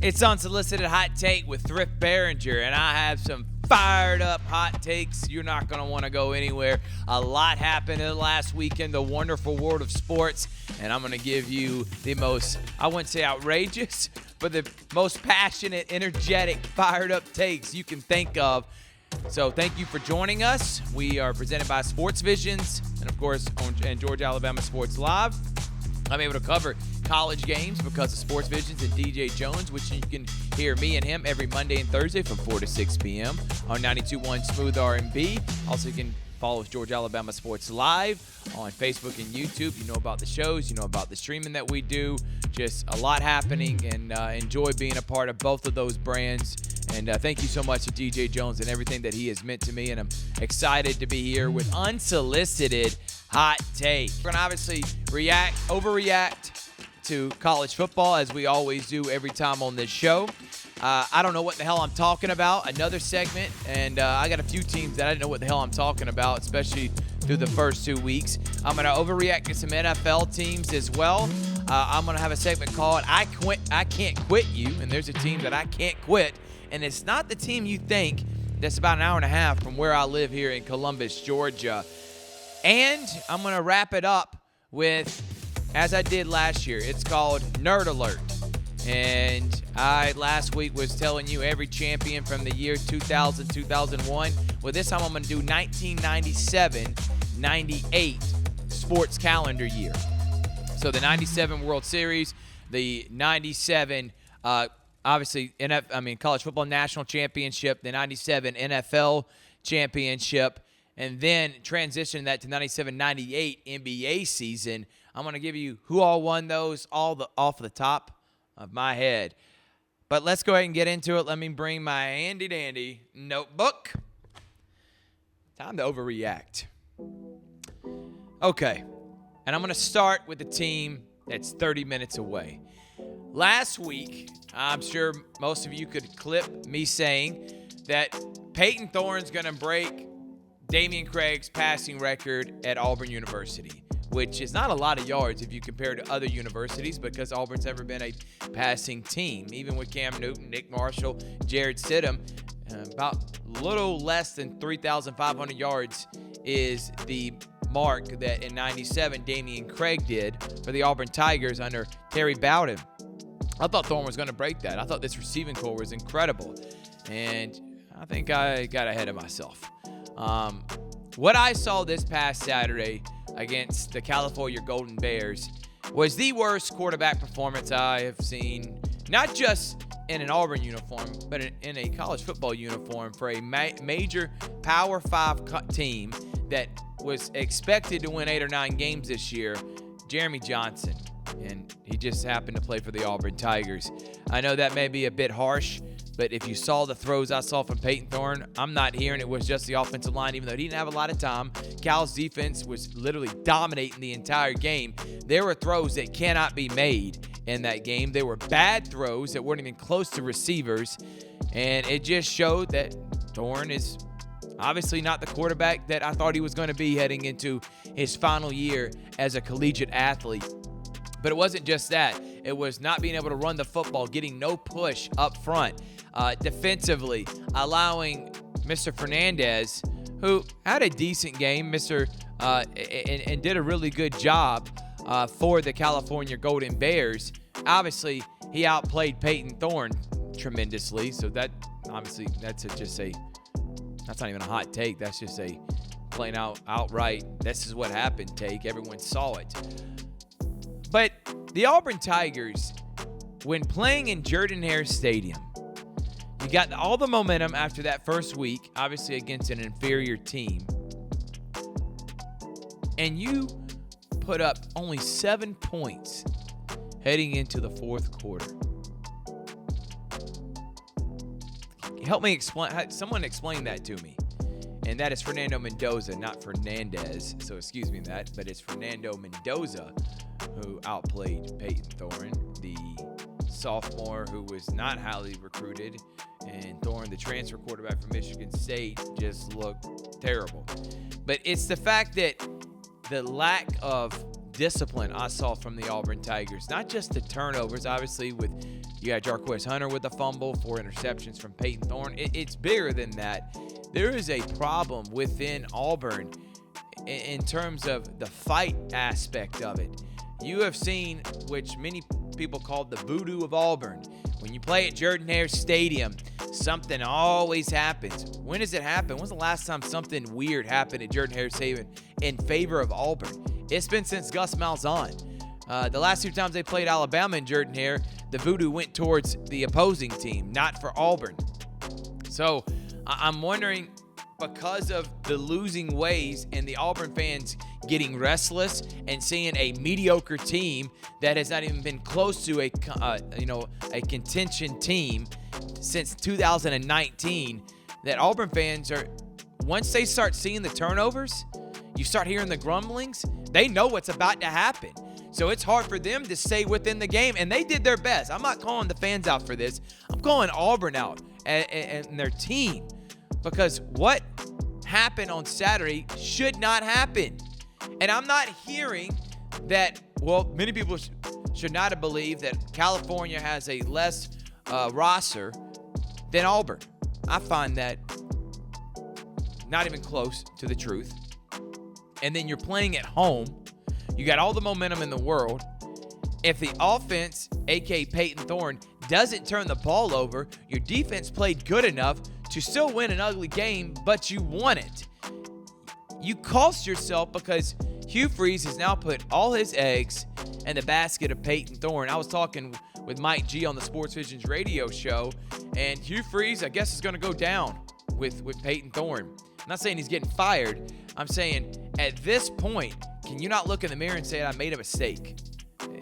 It's Unsolicited Hot Take with Thrift Behringer, and I have some fired up hot takes. You're not going to want to go anywhere. A lot happened in the last week in the wonderful world of sports, and I'm going to give you the most, I wouldn't say outrageous, but the most passionate, energetic, fired up takes you can think of. So thank you for joining us. We are presented by Sports Visions and, of course, on Georgia, Alabama Sports Live. I'm able to cover college games because of Sports Visions and DJ Jones, which you can hear me and him every Monday and Thursday from 4 to 6 p.m. on 92.1 Smooth R&B. Also, you can follow Georgia, Alabama Sports Live on Facebook and YouTube. You know about the shows. You know about the streaming that we do. Just a lot happening, and enjoy being a part of both of those brands. And thank you so much to DJ Jones and everything that he has meant to me. And I'm excited to be here with Unsolicited Hot Take. We're going to obviously overreact to college football, as we always do every time on this show. I don't know what the hell I'm talking about. Another segment, and I got a few teams that I didn't know what the hell I'm talking about, especially through the first 2 weeks. I'm going to overreact to some NFL teams as well. I'm going to have a segment called I Can't Quit You, and there's a team that I can't quit. And it's not the team you think. That's about an hour and a half from where I live here in Columbus, Georgia. And I'm going to wrap it up with, as I did last year, it's called Nerd Alert. And I last week was telling you every champion from the year 2000, 2001. Well, this time I'm going to do 1997-98 sports calendar year. So the 97 World Series, the 97 obviously, college football national championship, the 97 NFL championship, and then transition that to 97-98 NBA season. I'm going to give you who all won those off the top of my head. But let's go ahead and get into it. Let me bring my handy-dandy notebook. Time to overreact. Okay, and I'm going to start with the team that's 30 minutes away. Last week, I'm sure most of you could clip me saying that Peyton Thorne's going to break Damian Craig's passing record at Auburn University, which is not a lot of yards if you compare to other universities, because Auburn's never been a passing team. Even with Cam Newton, Nick Marshall, Jared Stidham, about a little less than 3,500 yards is the mark that in 97 Damian Craig did for the Auburn Tigers under Terry Bowden. I thought Thorne was going to break that. I thought this receiving core was incredible, and I think I got ahead of myself. What I saw this past Saturday against the California Golden Bears was the worst quarterback performance I have seen, not just in an Auburn uniform, but in a college football uniform for a major Power 5 team that was expected to win 8 or 9 games this year, Jeremy Johnson. And he just happened to play for the Auburn Tigers. I know that may be a bit harsh, but if you saw the throws I saw from Peyton Thorne, I'm not hearing it was just the offensive line, even though he didn't have a lot of time. Cal's defense was literally dominating the entire game. There were throws that cannot be made in that game. They were bad throws that weren't even close to receivers, and it just showed that Thorne is obviously not the quarterback that I thought he was going to be heading into his final year as a collegiate athlete. But it wasn't just that. It was not being able to run the football, getting no push up front. Defensively, allowing Mr. Fernandez, who had a decent game, and did a really good job for the California Golden Bears. Obviously, he outplayed Peyton Thorne tremendously. So that's not even a hot take. That's just a plain outright, this is what happened take. Everyone saw it. But the Auburn Tigers, when playing in Jordan-Hare Stadium, you got all the momentum after that first week, obviously against an inferior team, and you put up only 7 points heading into the fourth quarter. Help me explain. Someone explain that to me. And that is Fernando Mendoza, not Fernandez. So excuse me that, but it's Fernando Mendoza who outplayed Peyton Thorne, the sophomore who was not highly recruited. And Thorne, the transfer quarterback from Michigan State, just looked terrible. But it's the fact that the lack of discipline I saw from the Auburn Tigers, not just the turnovers, obviously with You got Jarquez Hunter with a fumble, 4 interceptions from Peyton Thorne. It's bigger than that. There is a problem within Auburn in terms of the fight aspect of it. You have seen, which many people call the voodoo of Auburn. When you play at Jordan-Hare Stadium, something always happens. When does it happen? When's the last time something weird happened at Jordan-Hare Stadium in favor of Auburn? It's been since Gus Malzahn. The last 2 times they played Alabama in Jordan-Hare, the voodoo went towards the opposing team, not for Auburn. So I'm wondering, because of the losing ways and the Auburn fans getting restless and seeing a mediocre team that has not even been close to a contention team since 2019, that Auburn fans are, once they start seeing the turnovers, you start hearing the grumblings, they know what's about to happen. So it's hard for them to stay within the game, and they did their best. I'm not calling the fans out for this. I'm calling Auburn out and their team, because what happened on Saturday should not happen. And I'm not hearing that, well, many people should not have believed that California has a less roster than Auburn. I find that not even close to the truth. And then you're playing at home. You got all the momentum in the world. If the offense, a.k.a. Peyton Thorne, doesn't turn the ball over, your defense played good enough to still win an ugly game, but you won it. You cost yourself because Hugh Freeze has now put all his eggs in the basket of Peyton Thorne. I was talking with Mike G on the Sports Visions radio show, and Hugh Freeze, I guess, is going to go down with Peyton Thorne. I'm not saying he's getting fired. I'm saying at this point, can you not look in the mirror and say, I made a mistake?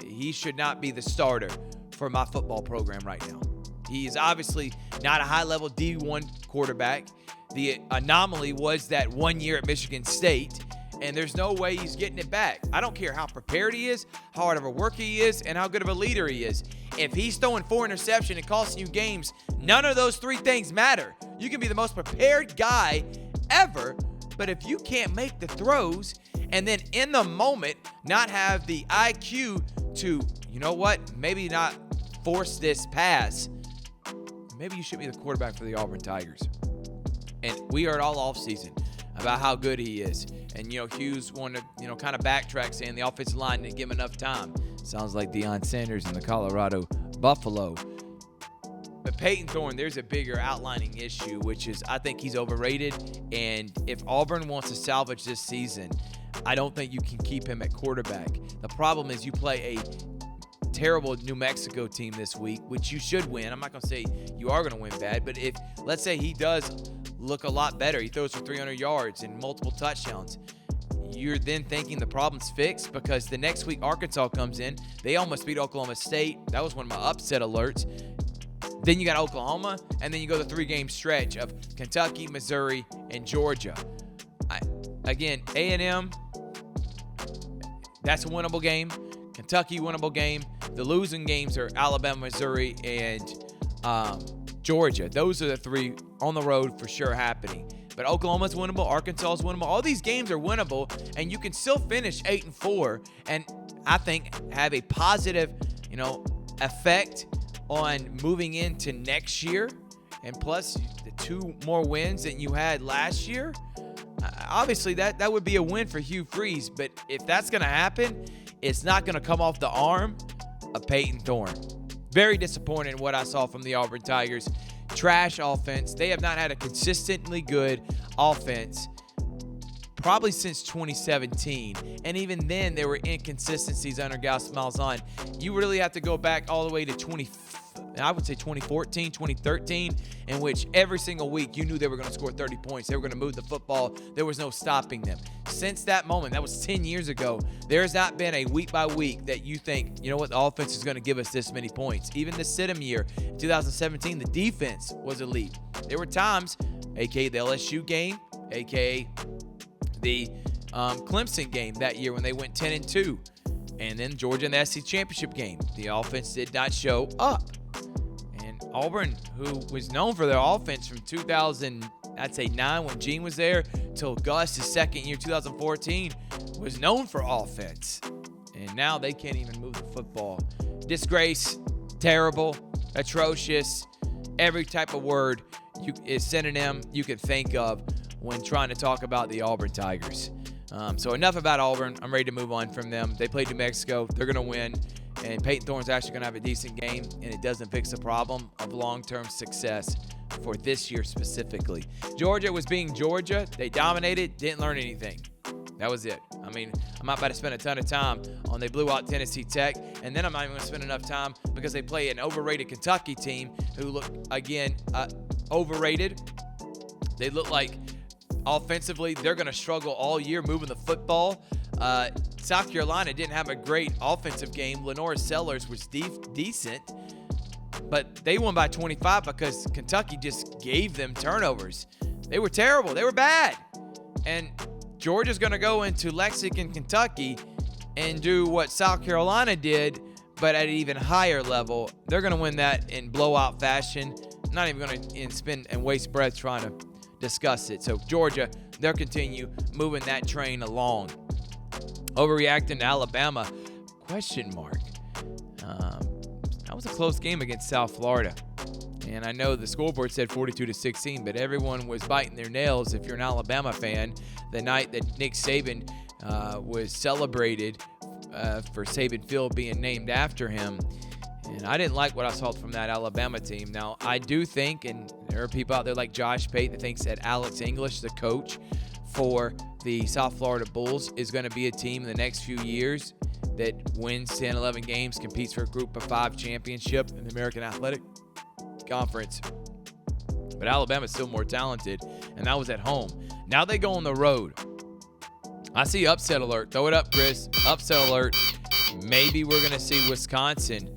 He should not be the starter for my football program right now. He is obviously not a high-level D1 quarterback. The anomaly was that 1 year at Michigan State, and there's no way he's getting it back. I don't care how prepared he is, how hard of a worker he is, and how good of a leader he is. If he's throwing 4 interceptions and costing you games, none of those 3 things matter. You can be the most prepared guy ever, but if you can't make the throws and then in the moment not have the IQ to, you know what, maybe not force this pass, maybe you should be the quarterback for the Auburn Tigers. And we heard all offseason about how good he is. And, Hughes wanted to, kind of backtrack, saying the offensive line didn't give him enough time. Sounds like Deion Sanders in the Colorado Buffalo. But Peyton Thorne, there's a bigger outlining issue, which is I think he's overrated. And if Auburn wants to salvage this season, I don't think you can keep him at quarterback. The problem is you play a terrible New Mexico team this week, which you should win. I'm not going to say you are going to win bad, but if, let's say he does look a lot better, he throws for 300 yards and multiple touchdowns, you're then thinking the problem's fixed, because the next week Arkansas comes in. They almost beat Oklahoma State. That was one of my upset alerts. Then you got Oklahoma, and then you go the 3-game stretch of Kentucky, Missouri, and Georgia. Again, A&M, that's a winnable game. Kentucky, winnable game. The losing games are Alabama, Missouri, and Georgia. Those are the 3 on the road for sure happening. But Oklahoma's winnable, Arkansas's winnable. All these games are winnable, and you can still finish 8-4, and I think have a positive, effect on moving into next year. And plus the 2 more wins than you had last year. Obviously, that would be a win for Hugh Freeze. But if that's going to happen, it's not going to come off the arm of Peyton Thorne. Very disappointed in what I saw from the Auburn Tigers. Trash offense. They have not had a consistently good offense probably since 2017. And even then, there were inconsistencies under Gus Malzahn. You really have to go back all the way to 2014, 2013, in which every single week you knew they were going to score 30 points. They were going to move the football. There was no stopping them. Since that moment, that was 10 years ago, there has not been a week by week that you think, the offense is going to give us this many points. Even the Stidham year, 2017, the defense was elite. There were times, a.k.a. the LSU game, a.k.a. the Clemson game that year when they went 10-2. And then Georgia in the SEC championship game, the offense did not show up. And Auburn, who was known for their offense from 2009 when Gene was there till Gus' second year, 2014, was known for offense. And now they can't even move the football. Disgrace, terrible. atrocious, every type of word synonym you can think of when trying to talk about the Auburn Tigers. So enough about Auburn. I'm ready to move on from them. They played New Mexico. They're going to win. And Peyton Thorne's actually going to have a decent game, and it doesn't fix the problem of long-term success for this year specifically. Georgia was being Georgia. They dominated, didn't learn anything. That was it. I mean, I'm not about to spend a ton of time on they blew out Tennessee Tech, and then I'm not even going to spend enough time because they play an overrated Kentucky team who look, again, overrated. They look like offensively they're going to struggle all year moving the football. South Carolina didn't have a great offensive game. Lenore Sellers was decent, but they won by 25 because Kentucky just gave them turnovers. They were terrible. They were bad. And Georgia's going to go into Lexington, Kentucky, and do what South Carolina did, but at an even higher level. They're going to win that in blowout fashion. I'm not even going to spend and waste breath trying to discuss it. So Georgia, they'll continue moving that train along. Overreacting to Alabama? Question mark. That was a close game against South Florida. And I know the scoreboard said 42-16, but everyone was biting their nails if you're an Alabama fan the night that Nick Saban was celebrated for Saban Field being named after him. And I didn't like what I saw from that Alabama team. Now, I do think, and there are people out there like Josh Pate that thinks that Alex English, the coach for the South Florida Bulls, is going to be a team in the next few years that wins 10, 11 games, competes for a Group of 5 championship in the American Athletic Conference. But Alabama's still more talented, and that was at home. Now they go on the road. I see upset alert. Throw it up, Chris. Upset alert. Maybe we're going to see Wisconsin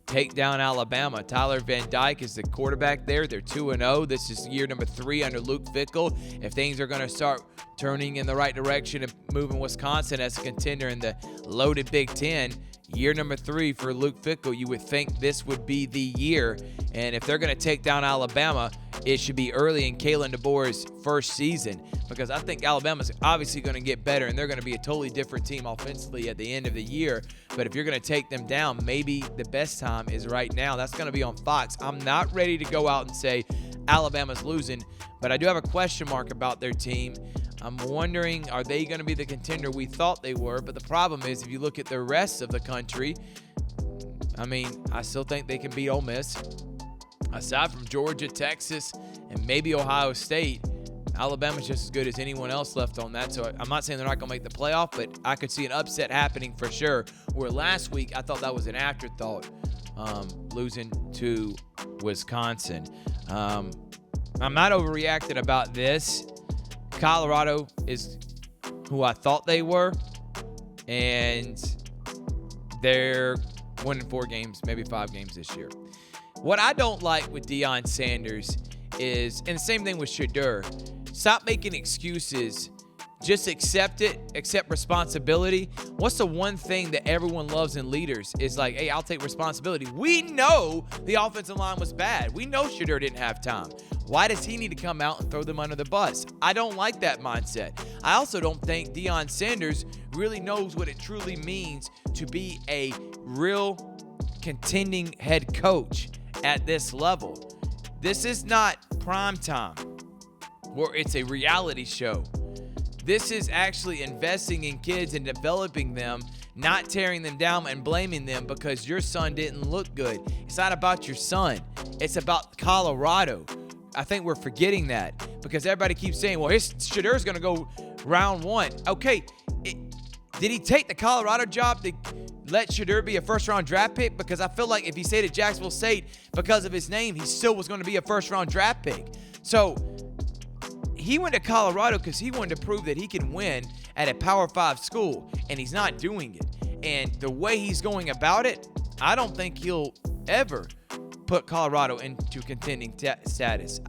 take down Alabama. Tyler Van Dyke is the quarterback there. They're 2-0. This is year number 3 under Luke Fickell. If things are going to start turning in the right direction and moving Wisconsin as a contender in the loaded Big Ten, year number 3 for Luke Fickell, you would think this would be the year. And if they're going to take down Alabama, it should be early in Kalen DeBoer's first season, because I think Alabama's obviously going to get better, and they're going to be a totally different team offensively at the end of the year. But if you're going to take them down, maybe the best time is right now. That's going to be on Fox. I'm not ready to go out and say Alabama's losing, but I do have a question mark about their team. I'm wondering, are they going to be the contender we thought they were? But the problem is, if you look at the rest of the country, I mean, I still think they can beat Ole Miss. Aside from Georgia, Texas, and maybe Ohio State, Alabama's just as good as anyone else left on that. So I'm not saying they're not going to make the playoff, but I could see an upset happening for sure. Where last week, I thought that was an afterthought, losing to Wisconsin. I'm not overreacting about this. Colorado is who I thought they were, and they're winning 4 games, maybe 5 games this year. What I don't like with Deion Sanders is, and the same thing with Shedeur, stop making excuses. Just accept it, accept responsibility. What's the one thing that everyone loves in leaders is like, hey, I'll take responsibility. We know the offensive line was bad. We know Shedeur didn't have time. Why does he need to come out and throw them under the bus? I don't like that mindset. I also don't think Deion Sanders really knows what it truly means to be a real contending head coach at this level. This is not prime time or it's a reality show. This is actually investing in kids and developing them, not tearing them down and blaming them because your son didn't look good. It's not about your son. It's about Colorado. I think we're forgetting that because everybody keeps saying, well, Shedeur's going to go round 1. Okay, did he take the Colorado job to let Shedeur be a first-round draft pick? Because I feel like if he stayed at Jacksonville State because of his name, he still was going to be a first-round draft pick. So he went to Colorado because he wanted to prove that he can win at a Power 5 school, and he's not doing it. And the way he's going about it, I don't think he'll ever put Colorado into contending status.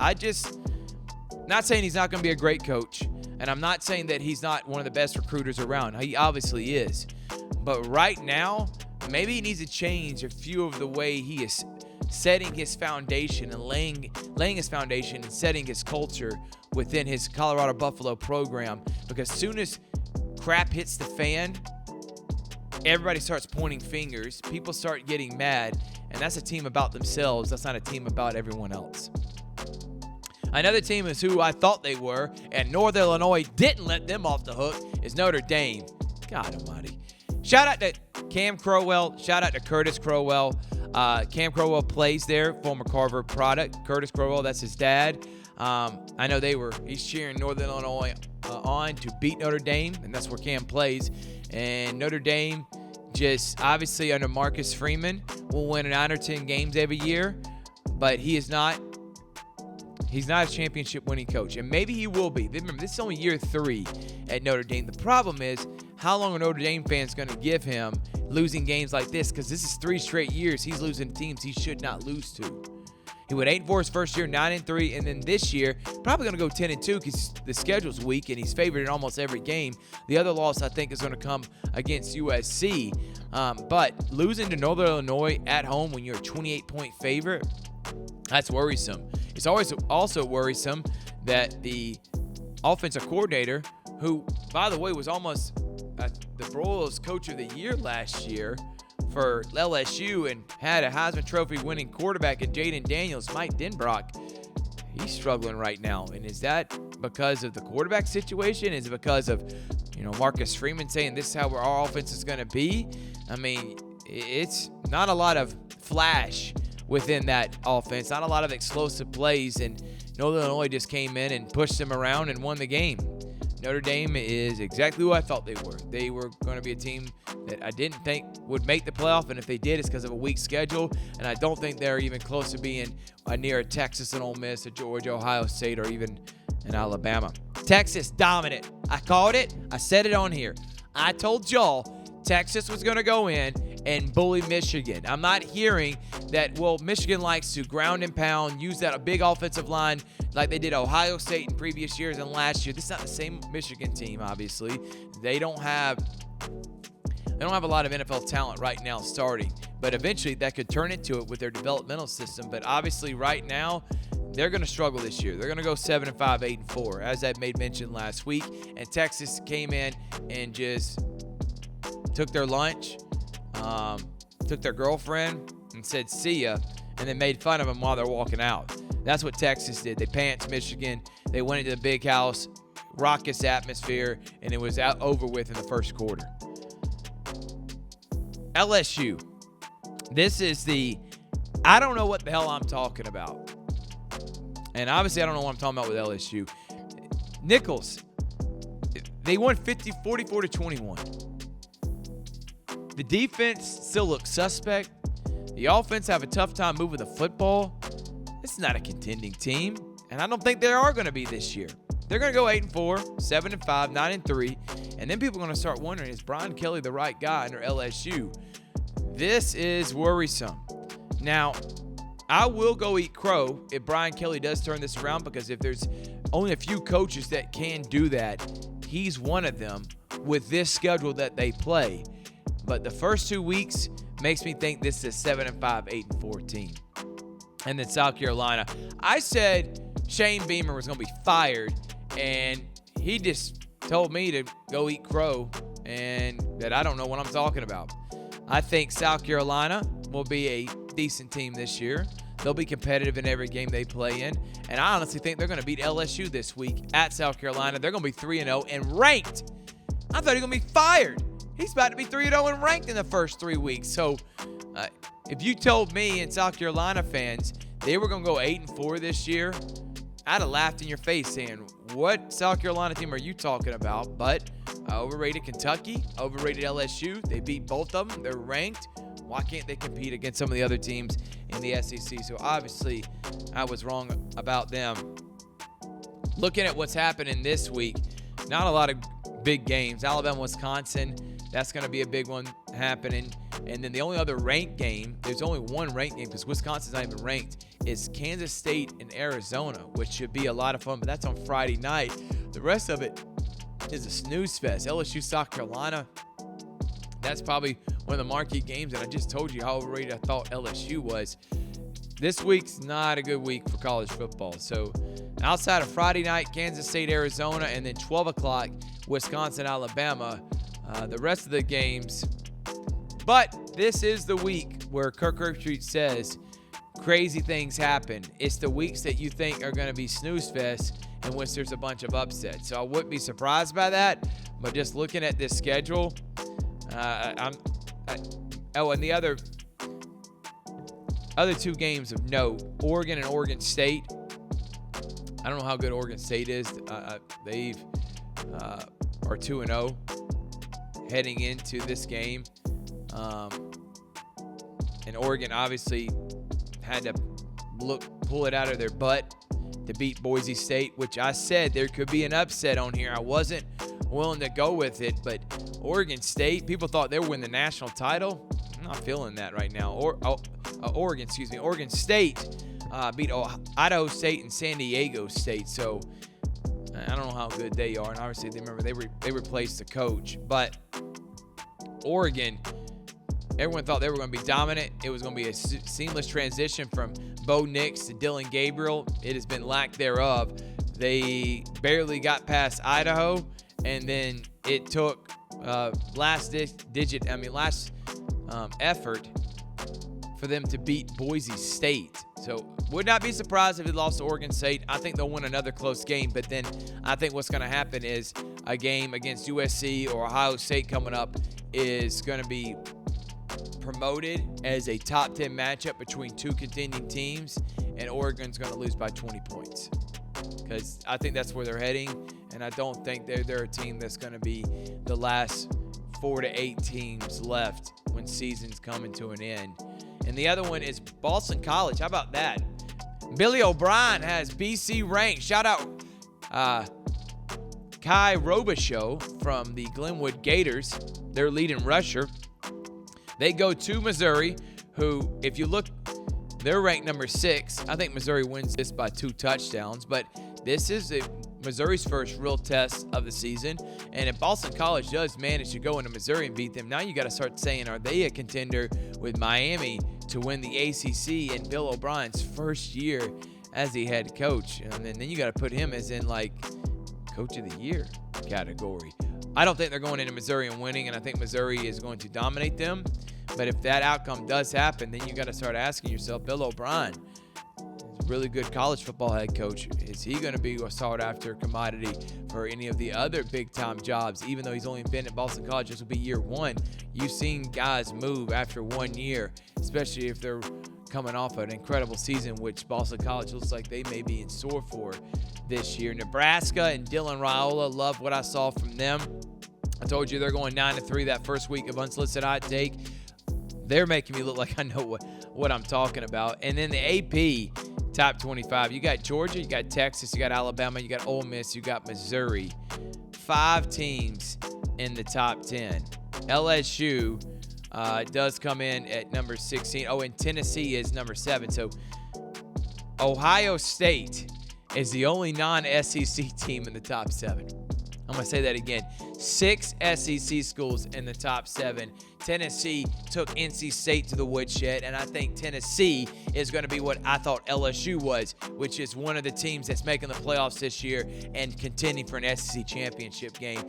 Not saying he's not going to be a great coach, and I'm not saying that he's not one of the best recruiters around. He obviously is. But right now, maybe he needs to change a few of the way he is setting his foundation and laying his foundation and setting his culture within his Colorado Buffalo program. Because soon as crap hits the fan, everybody starts pointing fingers. People start getting mad. and that's a team about themselves. That's not a team about everyone else. Another team is who I thought they were, and Northern Illinois didn't let them off the hook, is Notre Dame. God almighty. Shout out to Cam Crowell. Shout out to Curtis Crowell. Cam Crowell plays there, former Carver product. Curtis Crowell, that's his dad. I know he's cheering Northern Illinois on to beat Notre Dame, and that's where Cam plays. And Notre Dame, just obviously under Marcus Freeman, will win 9 or 10 games every year, but he's not a championship winning coach, and maybe he will be. Remember, this is only year 3 at Notre Dame. The problem is, how long are Notre Dame fans going to give him losing games like this? Because this is 3 straight years he's losing teams he should not lose to. He went 8-4 his first year, 9-3, and then this year probably going to go 10-2 because the schedule's weak and he's favored in almost every game. The other loss I think is going to come against USC, but losing to Northern Illinois at home when you're a 28-point favorite, that's worrisome. It's always also worrisome that the offensive coordinator, who, by the way, was almost the Broyles Coach of the Year last year for LSU and had a Heisman Trophy winning quarterback in Jaden Daniels, Mike Denbrock, he's struggling right now. And is that because of the quarterback situation? Is it because of, Marcus Freeman saying this is how our offense is going to be? I mean, it's not a lot of flash within that offense, not a lot of explosive plays, and Northern Illinois just came in and pushed them around and won the game. Notre Dame is exactly who I thought they were. They were going to be a team that I didn't think would make the playoff, and if they did, it's because of a weak schedule, and I don't think they're even close to being near a Texas and Ole Miss, a Georgia, Ohio State, or even an Alabama. Texas dominant. I called it. I said it on here. I told y'all Texas was going to go in and bully Michigan. I'm not hearing that, Michigan likes to ground and pound, use that big offensive line like they did Ohio State in previous years and last year. This is not the same Michigan team, obviously. They don't have a lot of NFL talent right now starting, but eventually that could turn into it with their developmental system. But obviously right now, they're going to struggle this year. They're going to go 7-5, 8-4, as I made mention last week. And Texas came in and just took their lunch, took their girlfriend and said, see ya, and then made fun of them while they're walking out. That's what Texas did. They pantsed Michigan. They went into the big house, raucous atmosphere, and it was over with in the first quarter. LSU. This is I don't know what the hell I'm talking about. And obviously I don't know what I'm talking about with LSU. Nichols, they won 44-21. The defense still looks suspect. The offense have a tough time moving the football. This is not a contending team, and I don't think they are going to be this year. They're going to go 8-4, 7-5, 9-3, and then people are going to start wondering, is Brian Kelly the right guy under LSU? This is worrisome. Now, I will go eat crow if Brian Kelly does turn this around, because if there's only a few coaches that can do that, he's one of them with this schedule that they play. But the first 2 weeks makes me think this is a 7-5, 8-4 team. And then South Carolina. I said Shane Beamer was going to be fired, and he just told me to go eat crow and that I don't know what I'm talking about. I think South Carolina will be a decent team this year. They'll be competitive in every game they play in. And I honestly think they're going to beat LSU this week at South Carolina. They're going to be 3-0 and ranked. I thought he was going to be fired. He's about to be 3-0 and ranked in the first 3 weeks. So if you told me and South Carolina fans they were going to go 8-4 this year, I'd have laughed in your face saying, what South Carolina team are you talking about? But I overrated Kentucky, overrated LSU. They beat both of them. They're ranked. Why can't they compete against some of the other teams in the SEC? So obviously I was wrong about them. Looking at what's happening this week, not a lot of big games. Alabama, Wisconsin, that's going to be a big one happening. And then the only other ranked game, there's only one ranked game because Wisconsin's not even ranked, is Kansas State and Arizona, which should be a lot of fun, but that's on Friday night. The rest of it is a snooze fest. LSU, South Carolina, that's probably one of the marquee games, and I just told you how overrated I thought LSU was. This week's not a good week for college football. So outside of Friday night, Kansas State, Arizona, and then 12 o'clock, Wisconsin, Alabama, the rest of the games, But this is the week where Kirk Herbstreit says crazy things happen. It's the weeks that you think are going to be snooze fest in which there's a bunch of upsets. So I wouldn't be surprised by that. But just looking at this schedule, and the other two games of note, Oregon and Oregon State. I don't know how good Oregon State is. They are 2-0 heading into this game. And Oregon obviously had to pull it out of their butt to beat Boise State, which I said there could be an upset on here. I wasn't willing to go with it, but Oregon State, people thought they would win the national title. I'm not feeling that right now. Oregon State beat Idaho State and San Diego State, so I don't know how good they are. And obviously, they replaced the coach, but Oregon, everyone thought they were going to be dominant. It was going to be a seamless transition from Bo Nix to Dylan Gabriel. It has been lack thereof. They barely got past Idaho, and then it took last effort for them to beat Boise State. So would not be surprised if they lost to Oregon State. I think they'll win another close game, but then I think what's going to happen is a game against USC or Ohio State coming up is going to be promoted as a top 10 matchup between two contending teams, and Oregon's going to lose by 20 points because I think that's where they're heading, and I don't think they're a team that's going to be the last 4 to 8 teams left when season's coming to an end. And the other one is Boston College. How about that? Billy O'Brien has BC ranked. Shout out Kai Robichaux from the Glenwood Gators, their leading rusher. They go to Missouri, who, if you look, they're ranked number 6. I think Missouri wins this by 2 touchdowns, but this is Missouri's first real test of the season. And if Boston College does manage to go into Missouri and beat them, now you got to start saying, are they a contender with Miami to win the ACC in Bill O'Brien's first year as the head coach? And then you got to put him as in like coach of the year category. I don't think they're going into Missouri and winning, and I think Missouri is going to dominate them. But if that outcome does happen, then you got to start asking yourself, Bill O'Brien, really good college football head coach, is he going to be a sought-after commodity for any of the other big-time jobs? Even though he's only been at Boston College, this will be year 1. You've seen guys move after 1 year, especially if they're coming off an incredible season, which Boston College looks like they may be in store for this year. Nebraska and Dylan Raiola, love what I saw from them. I told you they're going 9-3 that first week of Unsolicited Hot Take. They're making me look like I know what I'm talking about. And then the AP top 25, you got Georgia, you got Texas, you got Alabama, you got Ole Miss, you got Missouri. 5 teams in the top 10. LSU does come in at number 16. Oh, and Tennessee is number 7. So Ohio State is the only non-SEC team in the top 7. I'm going to say that again. 6 SEC schools in the top 7. Tennessee took NC State to the woodshed, and I think Tennessee is going to be what I thought LSU was, which is one of the teams that's making the playoffs this year and contending for an SEC championship game.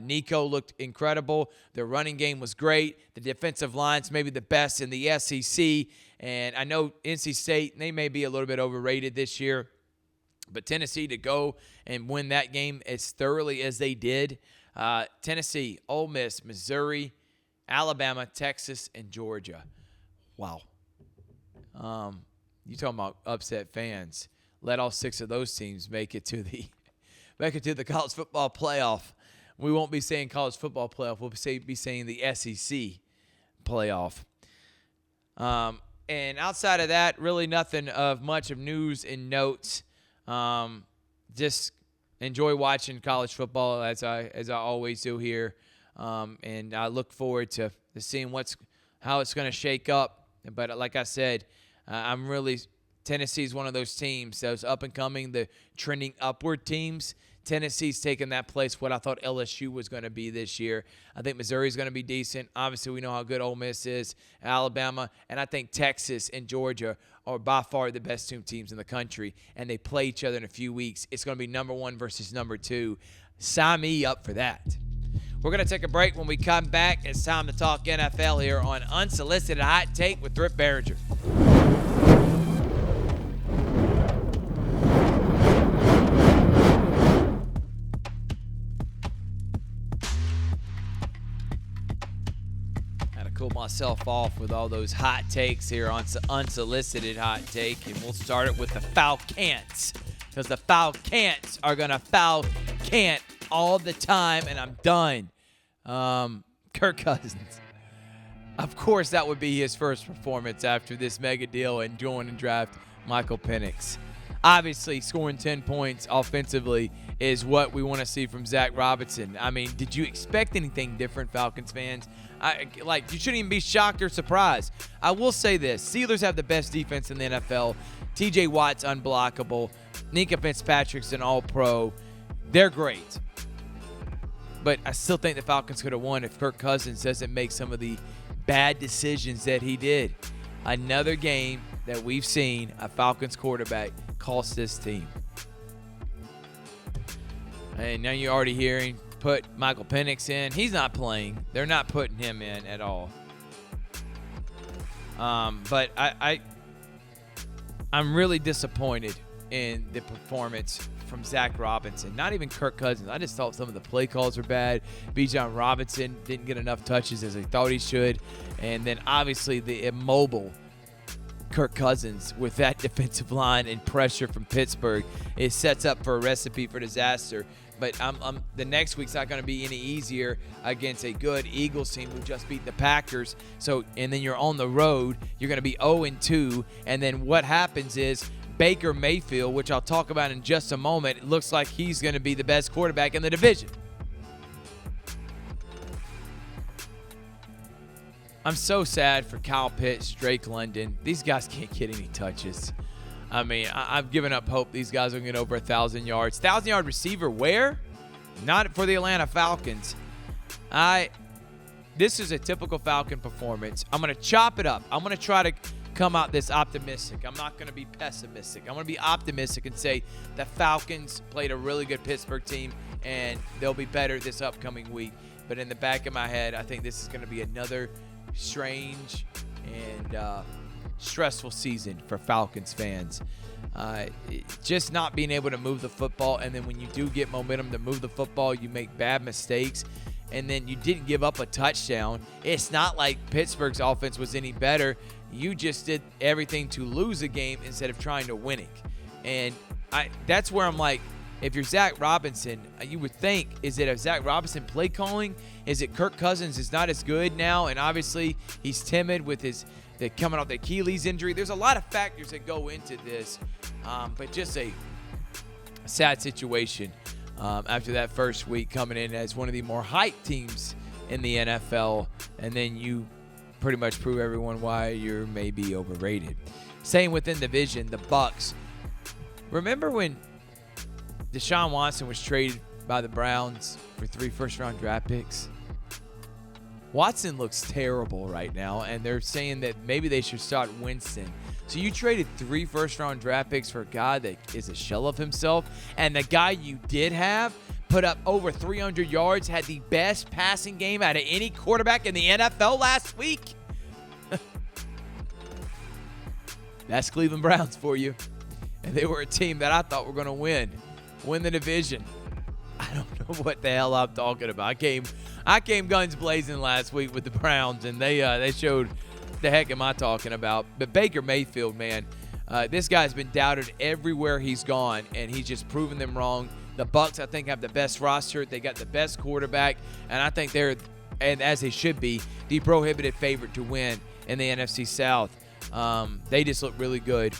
Nico looked incredible. The running game was great. The defensive line's maybe the best in the SEC, and I know NC State, they may be a little bit overrated this year, but Tennessee to go and win that game as thoroughly as they did. Tennessee, Ole Miss, Missouri, Alabama, Texas, and Georgia. Wow. You talking about upset fans. Let all 6 of those teams make it to the college football playoff. We won't be saying college football playoff. We'll be saying the SEC playoff. And outside of that, really nothing of much of news and notes. Just enjoy watching college football as I always do here. And I look forward to seeing how it's going to shake up. But like I said, Tennessee's one of those teams, those up and coming, the trending upward teams. Tennessee's taken that place, what I thought LSU was going to be this year. I think Missouri's going to be decent. Obviously, we know how good Ole Miss is, Alabama, and I think Texas and Georgia are by far the best 2 teams in the country, and they play each other in a few weeks. It's going to be number 1 versus number 2. Sign me up for that. We're going to take a break. When we come back, it's time to talk NFL here on Unsolicited Hot Take with Rip Barringer. Cool myself off with all those hot takes here on Unsolicited Hot Take, and we'll start it with the Falcons, because the Falcons are gonna Falcon all the time, and I'm done. Kirk Cousins, of course, that would be his first performance after this mega deal and join and draft Michael Penix. Obviously, scoring 10 points offensively is what we want to see from Zach Robinson. I mean, did you expect anything different, Falcons fans? You shouldn't even be shocked or surprised. I will say this. Steelers have the best defense in the NFL. TJ Watt's unblockable. Nika Fitzpatrick's an all-pro. They're great. But I still think the Falcons could have won if Kirk Cousins doesn't make some of the bad decisions that he did. Another game that we've seen a Falcons quarterback cost this team. And now you're already hearing put Michael Penix in. He's not playing. They're not putting him in at all. But I'm really disappointed in the performance from Zach Robinson. Not even Kirk Cousins. I just thought some of the play calls were bad. Bijan Robinson didn't get enough touches as he thought he should. And then obviously the immobile Kirk Cousins with that defensive line and pressure from Pittsburgh, it sets up for a recipe for disaster. But the next week's not going to be any easier against a good Eagles team who just beat the Packers. And then you're on the road. You're going to be 0-2. And then what happens is Baker Mayfield, which I'll talk about in just a moment, it looks like he's going to be the best quarterback in the division. I'm so sad for Kyle Pitts, Drake London. These guys can't get any touches. I mean, I've given up hope these guys are going to get over 1,000 yards. 1,000-yard receiver where? Not for the Atlanta Falcons. This is a typical Falcon performance. I'm going to chop it up. I'm going to try to come out this optimistic. I'm not going to be pessimistic. I'm going to be optimistic and say the Falcons played a really good Pittsburgh team, and they'll be better this upcoming week. But in the back of my head, I think this is going to be another strange and stressful season for Falcons fans. Just not being able to move the football, and then when you do get momentum to move the football, you make bad mistakes, and then you didn't give up a touchdown. It's not like Pittsburgh's offense was any better. You just did everything to lose a game instead of trying to win it. And that's where I'm like, if you're Zach Robinson, you would think, is it a Zach Robinson play calling? Is it Kirk Cousins is not as good now, and obviously he's timid with the coming off the Achilles injury? There's a lot of factors that go into this, but just a sad situation after that first week coming in as one of the more hyped teams in the NFL, and then you pretty much prove everyone why you're maybe overrated. Same within the division, the Bucs. Remember when Deshaun Watson was traded by the Browns for 3 first-round draft picks? Watson looks terrible right now, and they're saying that maybe they should start Winston. So you traded 3 first-round draft picks for a guy that is a shell of himself, and the guy you did have put up over 300 yards, had the best passing game out of any quarterback in the NFL last week. That's Cleveland Browns for you. And they were a team that I thought were going to win the division. I don't know what the hell I'm talking about. I came guns blazing last week with the Browns, and they showed the heck am I talking about. But Baker Mayfield, man, this guy's been doubted everywhere he's gone, and he's just proven them wrong. The Bucs, I think, have the best roster. They got the best quarterback, and I think they're, and as they should be, the prohibited favorite to win in the NFC South. They just look really good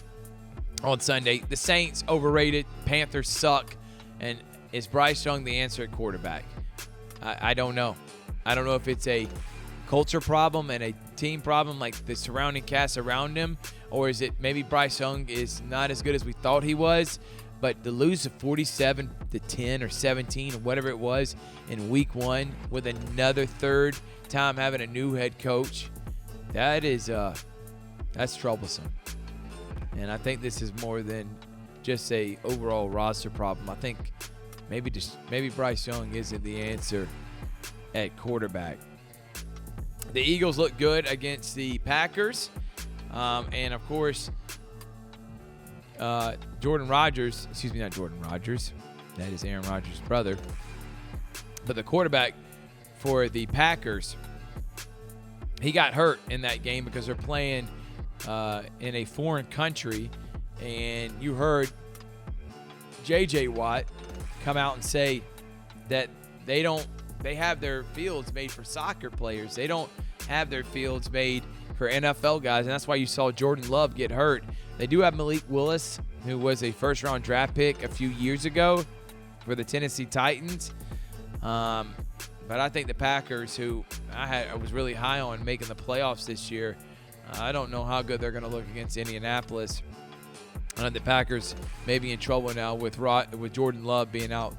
on Sunday. The Saints, overrated. Panthers suck. And is Bryce Young the answer at quarterback? I don't know. I don't know if it's a culture problem and a team problem like the surrounding cast around him, or is it maybe Bryce Young is not as good as we thought he was. But to lose to 47-10 or 17 or whatever it was in week 1 with another third time having a new head coach, that's troublesome. And I think this is more than just a overall roster problem. I think maybe Bryce Young isn't the answer at quarterback. The Eagles look good against the Packers. And, of course, not Jordan Rodgers. That is Aaron Rodgers' brother. But the quarterback for the Packers, he got hurt in that game because they're playing in a foreign country. And you heard J.J. Watt come out and say that they have their fields made for soccer players. They don't have their fields made for NFL guys, and that's why you saw Jordan Love get hurt. They do have Malik Willis, who was a first-round draft pick a few years ago for the Tennessee Titans. But I think the Packers, who I was really high on making the playoffs this year, I don't know how good they're going to look against Indianapolis. The Packers may be in trouble now with Jordan Love being out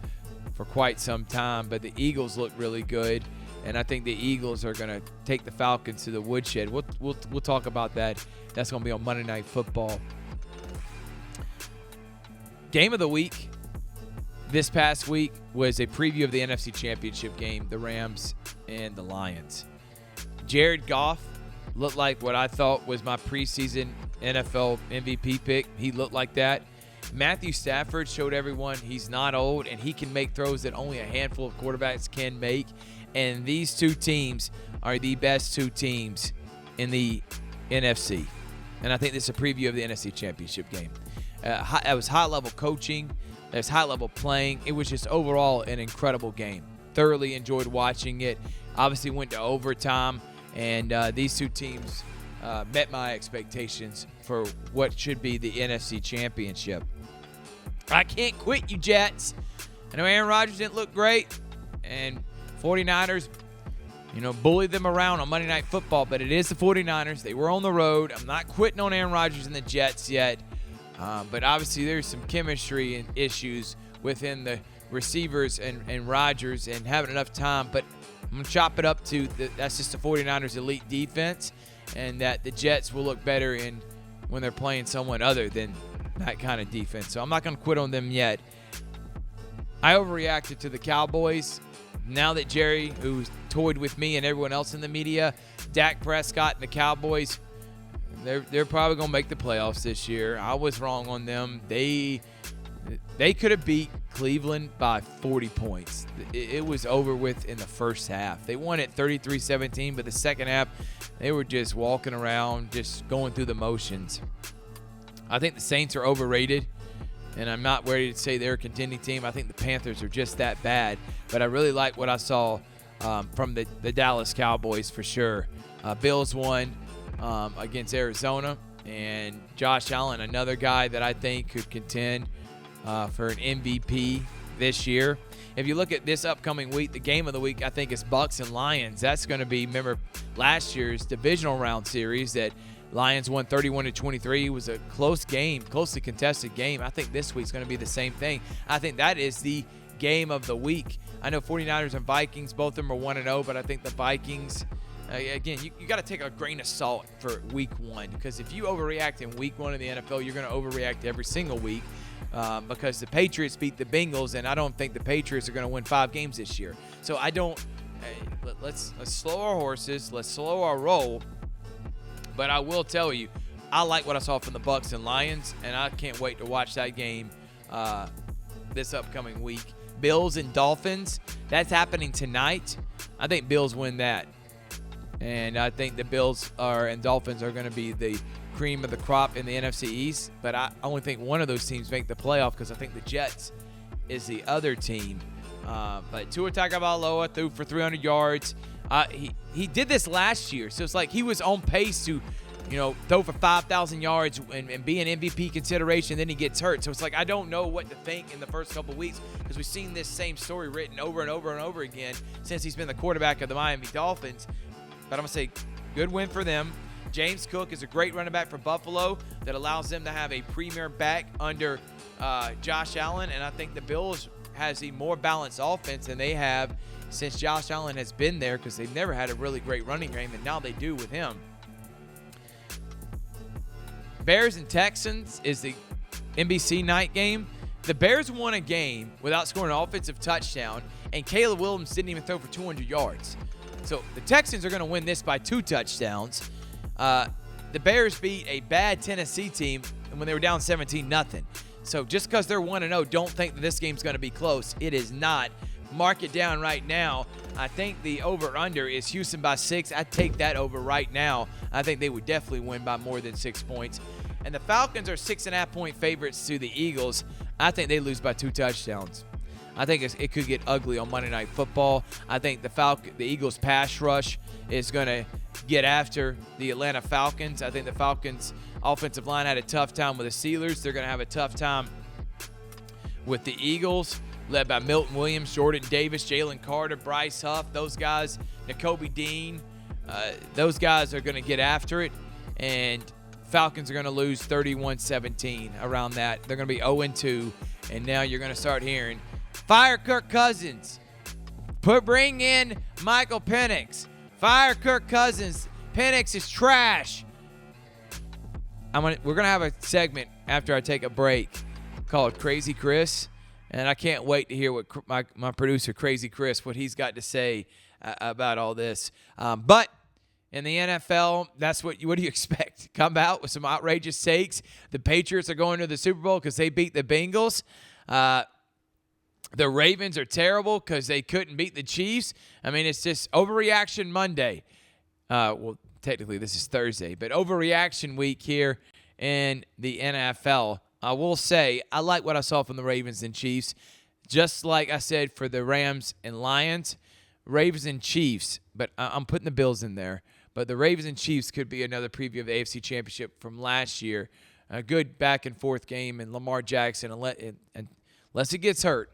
for quite some time, but the Eagles look really good, and I think the Eagles are going to take the Falcons to the woodshed. We'll talk about that. That's going to be on Monday Night Football. Game of the week this past week was a preview of the NFC Championship game, the Rams and the Lions. Jared Goff looked like what I thought was my preseason NFL MVP pick. He looked like that. Matthew Stafford showed everyone he's not old, and he can make throws that only a handful of quarterbacks can make. And these two teams are the best two teams in the NFC. And I think this is a preview of the NFC Championship game. It was high-level coaching. It was high-level playing. It was just overall an incredible game. Thoroughly enjoyed watching it. Obviously went to overtime, and these two teams met my expectations for what should be the NFC Championship. I can't quit you, Jets. I know Aaron Rodgers didn't look great, and 49ers, bullied them around on Monday Night Football, but it is the 49ers. They were on the road. I'm not quitting on Aaron Rodgers and the Jets yet, but obviously there's some chemistry and issues within the receivers and Rodgers and having enough time, but I'm going to chop it up to that's just the 49ers' elite defense, and that the Jets will look better when they're playing someone other than that kind of defense. So I'm not going to quit on them yet. I overreacted to the Cowboys. Now that Jerry, who's toyed with me and everyone else in the media, Dak Prescott and the Cowboys, they're probably going to make the playoffs this year. I was wrong on them. They could have beat Cleveland by 40 points. It was over with in the first half. They won at 33-17, but the second half, they were just walking around, just going through the motions. I think the Saints are overrated, and I'm not ready to say they're a contending team. I think the Panthers are just that bad, but I really like what I saw from the Dallas Cowboys for sure. Bills won against Arizona, and Josh Allen, another guy that I think could contend for an MVP this year. If you look at this upcoming week, the game of the week I think is Bucs and Lions. That's going to be, remember last year's divisional round series that Lions won 31-23. It was a close game, closely contested game. I think this week's going to be the same thing. I think that is the game of the week. I know 49ers and Vikings, both of them are 1-0, but I think the Vikings, again, you got to take a grain of salt for week one, because if you overreact in week one in the NFL, you're going to overreact every single week. Because the Patriots beat the Bengals, and I don't think the Patriots are going to win 5 games this year. So I don't. Let's slow our horses. Let's slow our roll. But I will tell you, I like what I saw from the Bucs and Lions, and I can't wait to watch that game this upcoming week. Bills and Dolphins, that's happening tonight. I think Bills win that, and I think the Bills and Dolphins are going to be the cream of the crop in the NFC East, but I only think one of those teams make the playoff because I think the Jets is the other team. But Tua Tagovailoa threw for 300 yards. He did this last year, so it's like he was on pace to, throw for 5,000 yards and be an MVP consideration. Then he gets hurt, so it's like I don't know what to think in the first couple of weeks because we've seen this same story written over and over and over again since he's been the quarterback of the Miami Dolphins. But I'm gonna say, good win for them. James Cook is a great running back for Buffalo that allows them to have a premier back under Josh Allen, and I think the Bills has a more balanced offense than they have since Josh Allen has been there, because they've never had a really great running game, and now they do with him. Bears and Texans is the NBC night game. The Bears won a game without scoring an offensive touchdown, and Caleb Williams didn't even throw for 200 yards. So the Texans are going to win this by 2 touchdowns. The Bears beat a bad Tennessee team when they were down 17-0. So just because they're 1-0, don't think that this game's going to be close. It is not. Mark it down right now. I think the over-under is Houston by 6. I'd take that over right now. I think they would definitely win by more than 6 points. And the Falcons are 6.5-point favorites to the Eagles. I think they lose by 2 touchdowns. I think it could get ugly on Monday Night Football. I think the Eagles' pass rush is going to get after the Atlanta Falcons. I think the Falcons' offensive line had a tough time with the Steelers. They're going to have a tough time with the Eagles, led by Milton Williams, Jordan Davis, Jalen Carter, Bryce Huff. Those guys, Nakobe Dean, those guys are going to get after it. And Falcons are going to lose 31-17 around that. They're going to be 0-2. And now you're going to start hearing, fire Kirk Cousins. Bring in Michael Penix. Fire Kirk Cousins. Penix is trash. We're going to have a segment after I take a break called Crazy Chris. And I can't wait to hear what my producer, Crazy Chris, what he's got to say about all this. But in the NFL, what do you expect? Come out with some outrageous takes. The Patriots are going to the Super Bowl because they beat the Bengals. The Ravens are terrible because they couldn't beat the Chiefs. I mean, it's just overreaction Monday. Well, technically this is Thursday, but overreaction week here in the NFL. I will say I like what I saw from the Ravens and Chiefs. Just like I said for the Rams and Lions, Ravens and Chiefs, but I'm putting the Bills in there. But the Ravens and Chiefs could be another preview of the AFC Championship from last year. A good back-and-forth game, and Lamar Jackson, unless he gets hurt,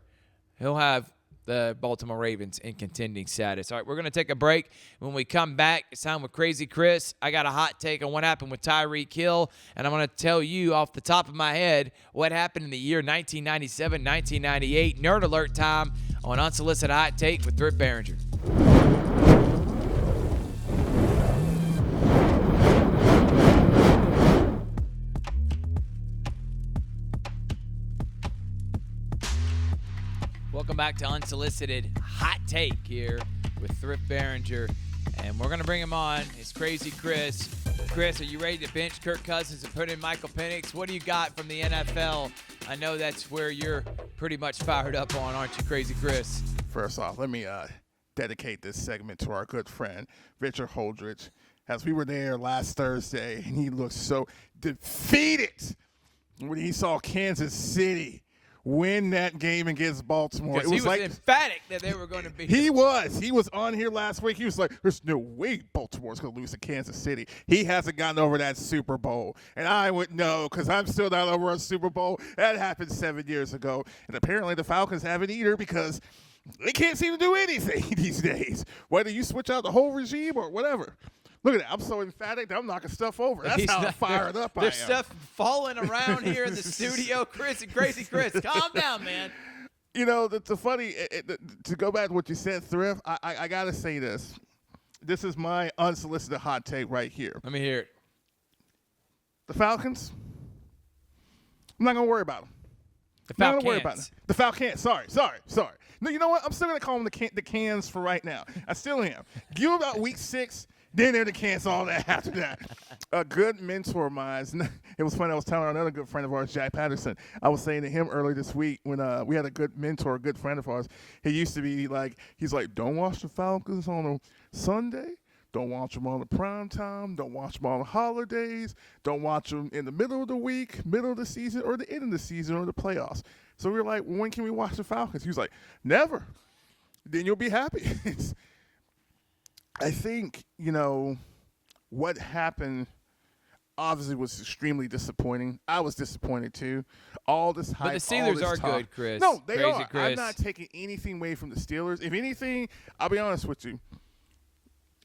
he'll have the Baltimore Ravens in contending status. All right, we're going to take a break. When we come back, it's time with Crazy Chris. I got a hot take on what happened with Tyreek Hill, and I'm going to tell you off the top of my head what happened in the year 1997, 1998. Nerd alert time on Unsolicited Hot Take with Thrift Behringer. Welcome back to Unsolicited Hot Take here with Thrift Behringer. And we're going to bring him on. It's Crazy Chris. Chris, are you ready to bench Kirk Cousins and put in Michael Penix? What do you got from the NFL? I know that's where you're pretty much fired up on, aren't you, Crazy Chris? First off, let me dedicate this segment to our good friend, Richard Holdridge. As we were there last Thursday, and he looked so defeated when he saw Kansas City win that game against Baltimore. Because he was emphatic that they were going to beat He was on here last week. He was like, there's no way Baltimore's going to lose to Kansas City. He hasn't gotten over that Super Bowl. And I would know because I'm still not over a Super Bowl. That happened 7 years ago. And apparently the Falcons haven't either because they can't seem to do anything these days, whether you switch out the whole regime or whatever. Look at that. I'm so emphatic that I'm knocking stuff over. That's how fired up I am. There's stuff falling around here in the studio. Chris and Crazy Chris, calm down, man. You know, the funny, to go back to what you said, Thrift, I got to say this. This is my unsolicited hot take right here. Let me hear it. The Falcons, I'm not going to worry about them. The Falcons. I'm not going to worry about them. The Falcons. Sorry. No, you know what? I'm still going to call them the Cans for right now. I still am. Give them about week 6. Then they're the Cans all that after that. A good mentor of mine. It was funny. I was telling another good friend of ours, Jack Patterson. I was saying to him earlier this week when we had a good mentor, a good friend of ours. He used to be like, he's like, don't watch the Falcons on a Sunday. Don't watch them on the prime time. Don't watch them on the holidays. Don't watch them in the middle of the week, middle of the season, or the end of the season, or the playoffs. So we were like, well, when can we watch the Falcons? He was like, never. Then you'll be happy. I think, what happened obviously was extremely disappointing. I was disappointed too. All this hype. But the Steelers are talk. Good, Chris. No, they Crazy are. Chris. I'm not taking anything away from the Steelers. If anything, I'll be honest with you.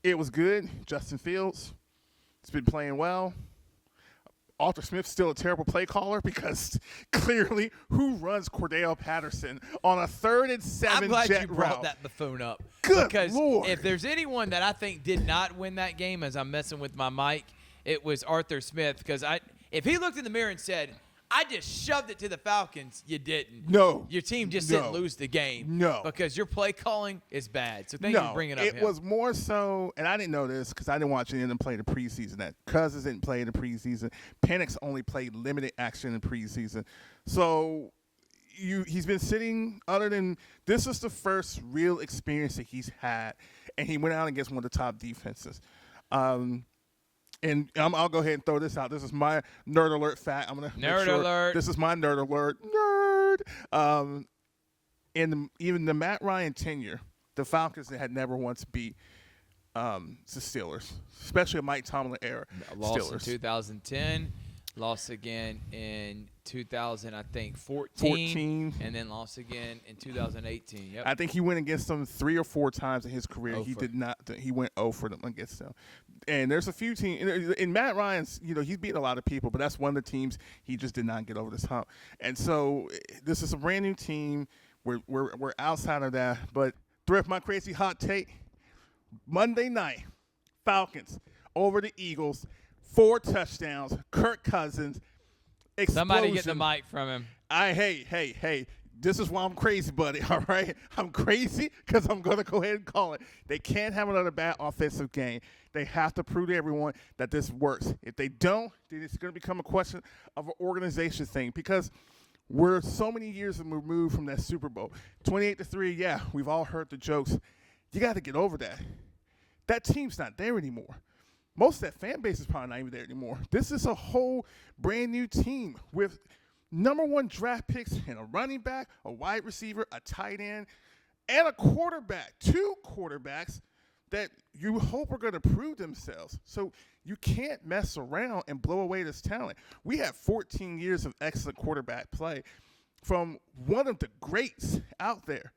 It was good. Justin Fields has been playing well. Arthur Smith's still a terrible play caller because clearly who runs Cordell Patterson on a 3rd and 7 I'm glad jet you brought route? that buffoon up. Good because Lord. If there's anyone that I think did not win that game, as I'm messing with my mic, it was Arthur Smith. Because if he looked in the mirror and said, I just shoved it to the Falcons. You didn't. No. Your team just No. didn't lose the game. No. Because your play calling is bad. So thank you for bringing up it was more so, and I didn't know this because I didn't watch any of them play the preseason. That Cousins didn't play in the preseason. Penix only played limited action in the preseason. So he's been sitting, other than this is the first real experience that he's had, and he went out against one of the top defenses. And I'll go ahead and throw this out. This is my nerd alert fact. I'm gonna nerd alert. This is my nerd alert. Nerd. Even the Matt Ryan tenure, the Falcons had never once beat the Steelers, especially a Mike Tomlin era. Lost Steelers. in 2010. Lost again in 14, 14. and then lost again in 2018. Yep. I think he went against them 3 or 4 times in his career. Oh, He did not. He went 0 for them against them. And there's a few teams. In Matt Ryan's, he's beaten a lot of people, but that's one of the teams he just did not get over this hump. And so this is a brand new team. We're outside of that. But Thrift, my crazy hot take. Monday night, Falcons over the Eagles. 4 touchdowns. Kirk Cousins. Explosion. Somebody get the mic from him. Hey. This is why I'm crazy, buddy, all right? I'm crazy because I'm going to go ahead and call it. They can't have another bad offensive game. They have to prove to everyone that this works. If they don't, then it's going to become a question of an organization thing because we're so many years removed from that Super Bowl. 28-3, yeah, we've all heard the jokes. You got to get over that. That team's not there anymore. Most of that fan base is probably not even there anymore. This is a whole brand new team with number 1 draft picks and a running back, a wide receiver, a tight end, and a quarterback. 2 quarterbacks that you hope are going to prove themselves. So you can't mess around and blow away this talent. We have 14 years of excellent quarterback play from one of the greats out there.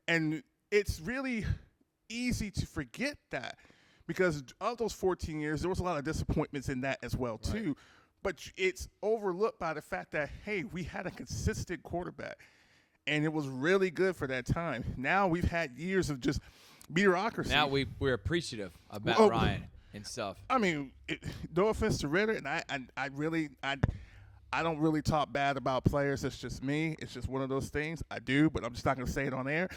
And it's really easy to forget that. Because of those 14 years, there was a lot of disappointments in that as well, too. Right. But it's overlooked by the fact that, hey, we had a consistent quarterback, and it was really good for that time. Now we've had years of just mediocrity. Now we're appreciative about Ryan and stuff. I mean, no offense to Ritter, and I don't really talk bad about players. It's just me. It's just one of those things. I do, but I'm just not going to say it on air.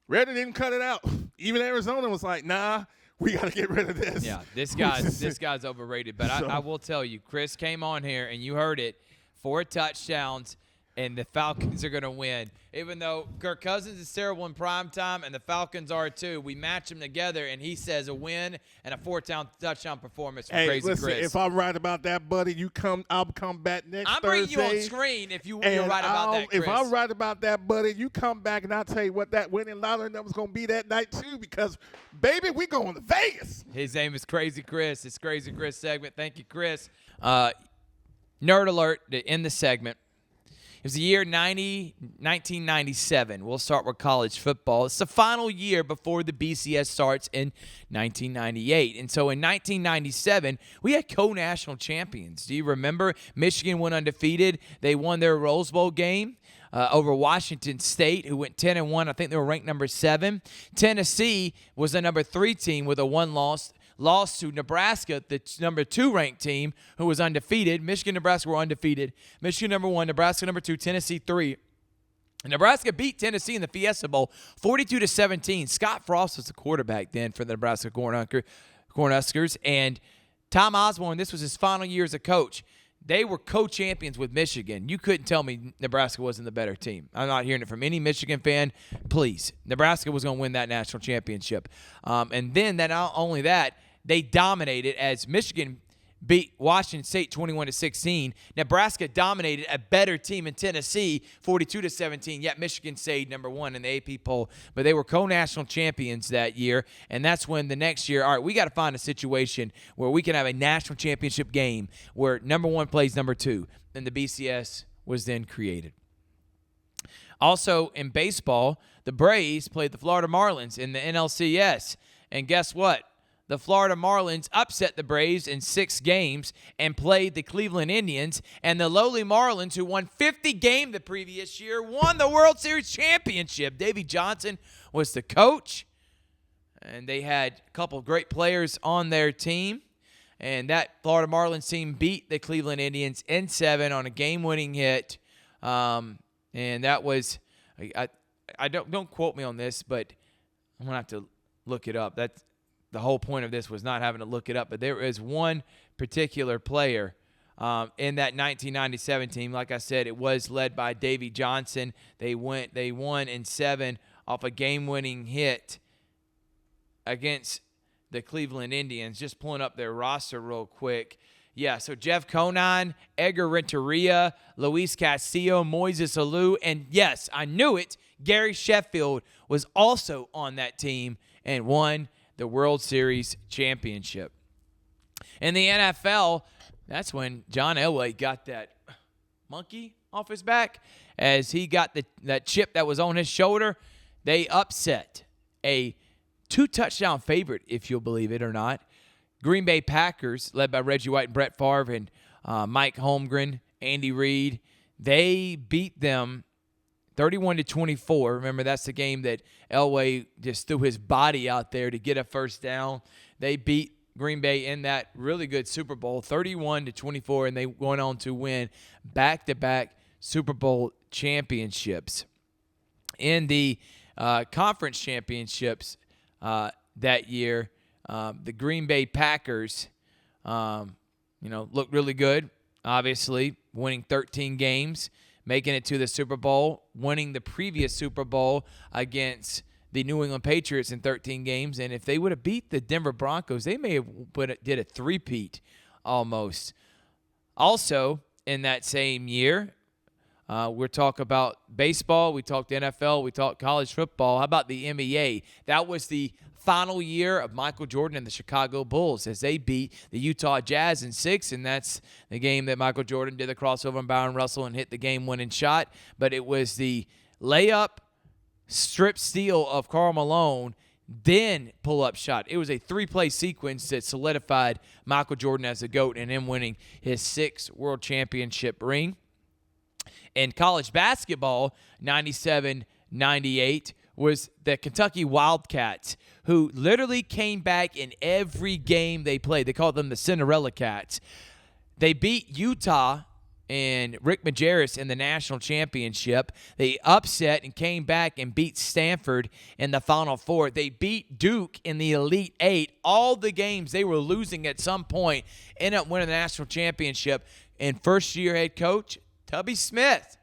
Ritter didn't cut it out. Even Arizona was like, nah. We got to get rid of this. Yeah, this guy's overrated. But I will tell you, Chris came on here, and you heard it, 4 touchdowns, and the Falcons are going to win. Even though Kirk Cousins is terrible in prime time, and the Falcons are too, we match them together, and he says a win and a 4-touchdown performance from Crazy listen, Chris. If I'm right about that, buddy, I'll come back next Thursday. I'm bringing you on screen if you're right about that, Chris. If I'm right about that, buddy, you come back, and I'll tell you what that winning lottery number's going to be that night, too, because, baby, we going to Vegas. His name is Crazy Chris. It's Crazy Chris segment. Thank you, Chris. Nerd alert to end the segment. It was the year 1997. We'll start with college football. It's the final year before the BCS starts in 1998. And so in 1997, we had co-national champions. Do you remember? Michigan went undefeated. They won their Rose Bowl game over Washington State, who went 10-1. I think they were ranked number 7. Tennessee was the number 3 team with a 1 loss. Lost to Nebraska, the number 2 ranked team, who was undefeated. Michigan and Nebraska were undefeated. Michigan number 1, Nebraska number 2, Tennessee 3. And Nebraska beat Tennessee in the Fiesta Bowl 42-17. Scott Frost was the quarterback then for the Nebraska Cornhuskers. And Tom Osborne, this was his final year as a coach. They were co-champions with Michigan. You couldn't tell me Nebraska wasn't the better team. I'm not hearing it from any Michigan fan. Please, Nebraska was going to win that national championship. And then not only that, they dominated as Michigan beat Washington State 21-16. Nebraska dominated a better team in Tennessee 42-17. Yet Michigan stayed number 1 in the AP poll. But they were co-national champions that year. And that's when the next year, all right, we got to find a situation where we can have a national championship game where number 1 plays number 2. And the BCS was then created. Also in baseball, the Braves played the Florida Marlins in the NLCS. And guess what? The Florida Marlins upset the Braves in 6 games and played the Cleveland Indians. And the lowly Marlins, who won 50 games the previous year, won the World Series championship. Davey Johnson was the coach. And they had a couple of great players on their team. And that Florida Marlins team beat the Cleveland Indians in 7 on a game-winning hit. And that was, I don't quote me on this, but I'm gonna have to look it up. That's the whole point of this, was not having to look it up. But there is one particular player in that 1997 team. Like I said, it was led by Davey Johnson. They won in 7 off a game-winning hit against the Cleveland Indians. Just pulling up their roster real quick. Yeah, so Jeff Conine, Edgar Renteria, Luis Castillo, Moises Alou, and yes, I knew it, Gary Sheffield was also on that team and won the World Series championship. In the NFL, that's when John Elway got that monkey off his back as he got that chip that was on his shoulder. They upset a 2-touchdown favorite, if you'll believe it or not. Green Bay Packers, led by Reggie White and Brett Favre and Mike Holmgren, Andy Reid, they beat them 31-24. Remember, that's the game that Elway just threw his body out there to get a first down. They beat Green Bay in that really good Super Bowl, 31-24, and they went on to win back-to-back Super Bowl championships. In the conference championships that year, the Green Bay Packers, looked really good, obviously, winning 13 games, making it to the Super Bowl, winning the previous Super Bowl against the New England Patriots in 13 games. And if they would have beat the Denver Broncos, they may have did a three-peat almost. Also, in that same year, we're talking about baseball, we talked NFL, we talked college football. How about the NBA? That was the final year of Michael Jordan and the Chicago Bulls as they beat the Utah Jazz in 6, and that's the game that Michael Jordan did the crossover on Byron Russell and hit the game-winning shot. But it was the layup, strip steal of Karl Malone, then pull-up shot. It was a 3-play sequence that solidified Michael Jordan as the GOAT and him winning his 6th world championship ring. In college basketball, 97-98 was the Kentucky Wildcats, who literally came back in every game they played. They called them the Cinderella Cats. They beat Utah and Rick Majerus in the national championship. They upset and came back and beat Stanford in the Final Four. They beat Duke in the Elite Eight. All the games they were losing at some point, ended up winning the national championship. And first-year head coach, Tubby Smith.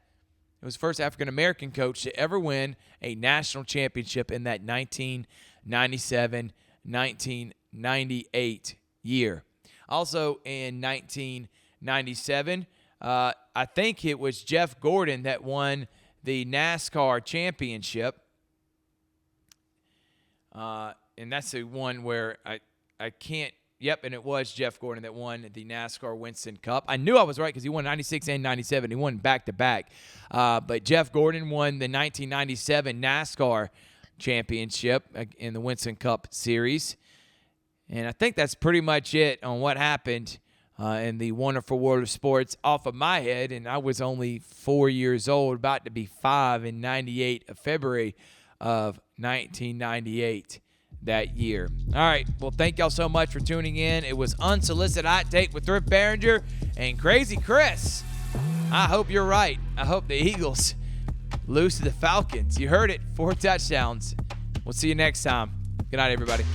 It was the first African-American coach to ever win a national championship in that 1997-1998 year. Also in 1997, I think it was Jeff Gordon that won the NASCAR championship. And that's the one where I can't. Yep, and it was Jeff Gordon that won the NASCAR Winston Cup. I knew I was right because he won 96 and 97. He won back-to-back. But Jeff Gordon won the 1997 NASCAR championship in the Winston Cup series. And I think that's pretty much it on what happened in the wonderful world of sports off of my head. And I was only 4 years old, about to be 5 in February of 1998. That year. All right. Well, thank y'all so much for tuning in. It was Unsolicited Hot Take with Thrift Behringer and Crazy Chris. I hope you're right. I hope the Eagles lose to the Falcons. You heard it. 4 touchdowns. We'll see you next time. Good night, everybody.